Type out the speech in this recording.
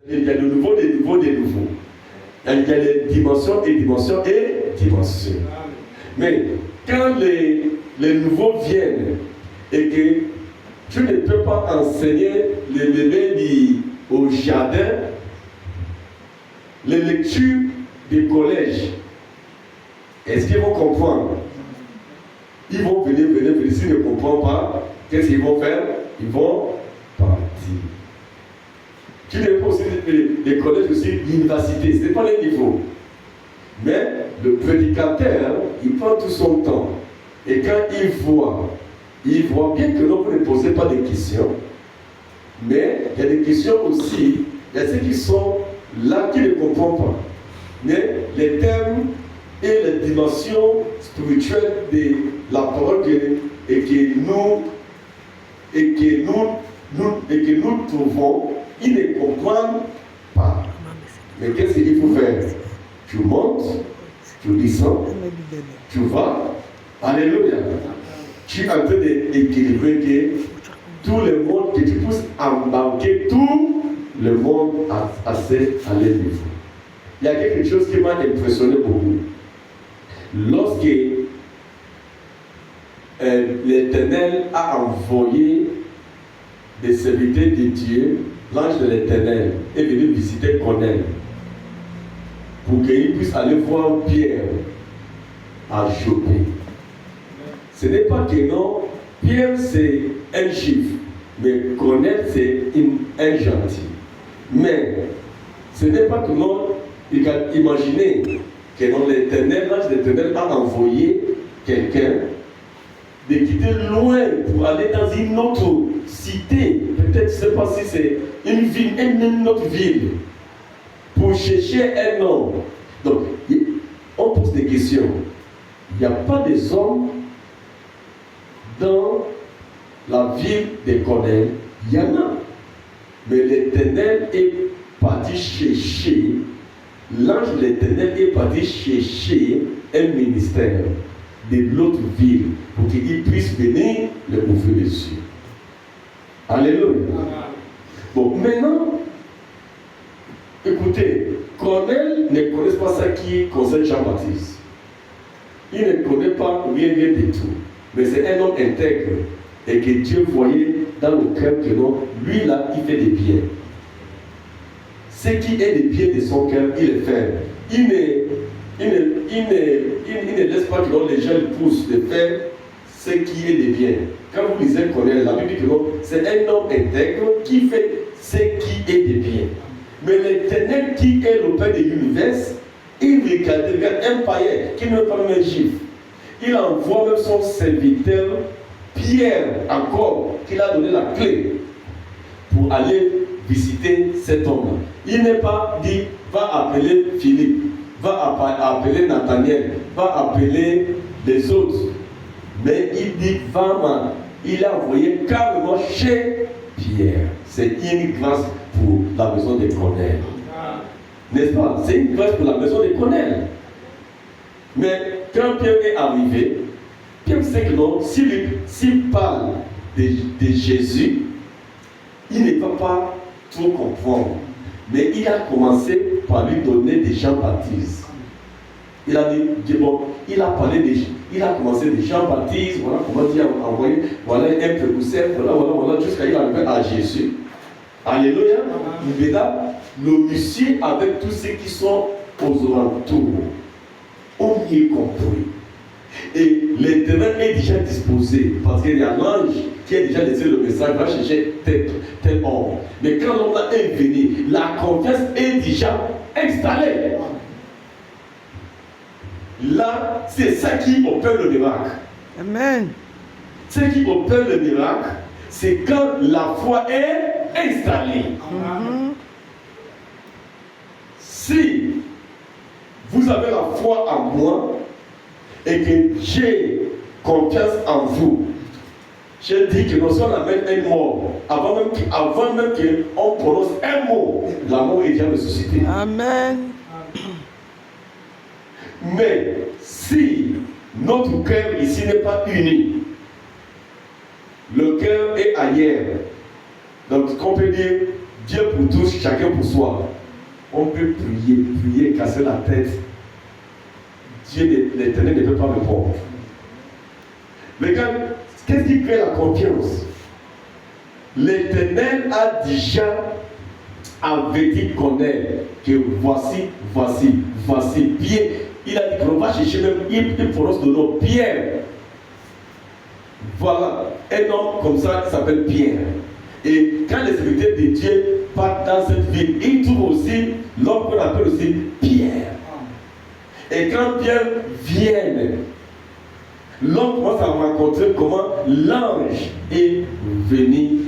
Il y a de nouveau, des nouveaux, des nouveaux. Il y a les dimensions et dimensions et dimensions. Mais quand les nouveaux viennent et que tu ne peux pas enseigner les bébés au jardin, les lectures des collèges, est-ce qu'ils vont comprendre? Ils vont venir, s'ils ne comprennent pas, qu'est-ce qu'ils vont faire? Ils vont partir. Tu n'es pas aussi les collèges aussi, l'université, ce n'est pas le niveau. Mais le prédicateur, il prend tout son temps. Et quand il voit bien que non, vous ne posez pas de questions, mais il y a des questions aussi, il y a ceux qui sont là qui ne comprennent pas. Mais les thèmes et les dimensions spirituelles de la parole et que nous trouvons, ils ne comprennent pas. Mais qu'est-ce qu'il faut faire? Tu montes, tu descends, tu vas, alléluia. Tu es en train d'équilibrer que tout le monde, que tu puisses embarquer tout le monde à leur niveau. Il y a quelque chose qui m'a impressionné beaucoup. Lorsque l'Éternel a envoyé des serviteurs de Dieu, l'ange de l'Éternel est venu visiter Corneille pour qu'il puisse aller voir Pierre à Joppé. Ce n'est pas que non, Pierre c'est un juif, mais Corneille c'est un gentil. Mais ce n'est pas que non, il a imaginé que non, l'Éternel, l'ange de l'Éternel a envoyé quelqu'un de quitter loin pour aller dans une autre cité, peut-être, je ne sais pas si c'est une ville, une autre ville, pour chercher un homme. Donc, on pose des questions. Il n'y a pas des hommes dans la ville de Corneille. Il y en a. Mais l'Éternel est parti chercher, l'ange de l'Éternel est parti chercher un ministère de l'autre ville pour qu'il puisse venir le ouvrir les yeux. Alléluia. Bon, maintenant, écoutez, Corneille ne connaît pas ça qui concerne Jean-Baptiste. Il ne connaît pas rien du tout. Mais c'est un homme intègre et que Dieu voyait dans le cœur que non, lui là, il fait des biens. Ce qui est des biens de son cœur, il le fait. Il ne laisse pas que les gens le poussent de faire ce qui est des biens. Quand vous lisez Corneille, la Bible dit que c'est un homme intègre qui fait ce qui est des biens. Mais l'Éternel qui est le Père de l'univers, il regarde un païen qui ne veut pas même juif. Il envoie même son serviteur, Pierre, encore, qu'il a donné la clé pour aller visiter cet homme. Il n'est pas dit, va appeler Philippe, va appeler Nathaniel, va appeler les autres. Mais il dit, va, il a envoyé carrément chez Pierre. C'est une grâce pour la maison de Corneille. N'est-ce pas? C'est une grâce pour la maison de Corneille. Mais quand Pierre est arrivé, Pierre sait que non, s'il parle de Jésus, il ne va pas trop comprendre. Mais il a commencé par lui donner des Jean-Baptiste. Il a dit, bon, il a commencé de Jean-Baptiste, voilà comment il a envoyé, voilà un précurseur, voilà, jusqu'à il arrive à Jésus. Alléluia. Maintenant, le monsieur avec tous ceux qui sont aux alentours ont mieux compris. Et l'Éternel est déjà disposé, parce qu'il y a l'ange qui a déjà laissé le message, va chercher tel homme. Mais quand l'homme est venu, la confiance est déjà installée. Là, c'est ça qui opère le miracle. Amen. Ce qui opère le miracle, c'est quand la foi est installée. Si vous avez la foi en moi et que j'ai confiance en vous, je dis que nous sommes amène un mot. Avant même qu'on prononce un mot, la mort est déjà ressuscitée. Amen. Mais si notre cœur ici n'est pas uni, le cœur est ailleurs. Donc, qu'on peut dire Dieu pour tous, chacun pour soi. On peut prier, casser la tête. Dieu, l'Éternel ne peut pas répondre. Mais qu'est-ce qui crée la confiance? L'Éternel a déjà averti qu'on est que voici. Pierre, il a dit qu'on va chercher même, il prononce le nom Pierre. Voilà, un homme comme ça qui s'appelle Pierre. Et quand les serviteurs de Dieu partent dans cette ville, ils trouvent aussi l'homme qu'on appelle aussi Pierre. Et quand Pierre vient, l'homme commence à rencontrer comment l'ange est venu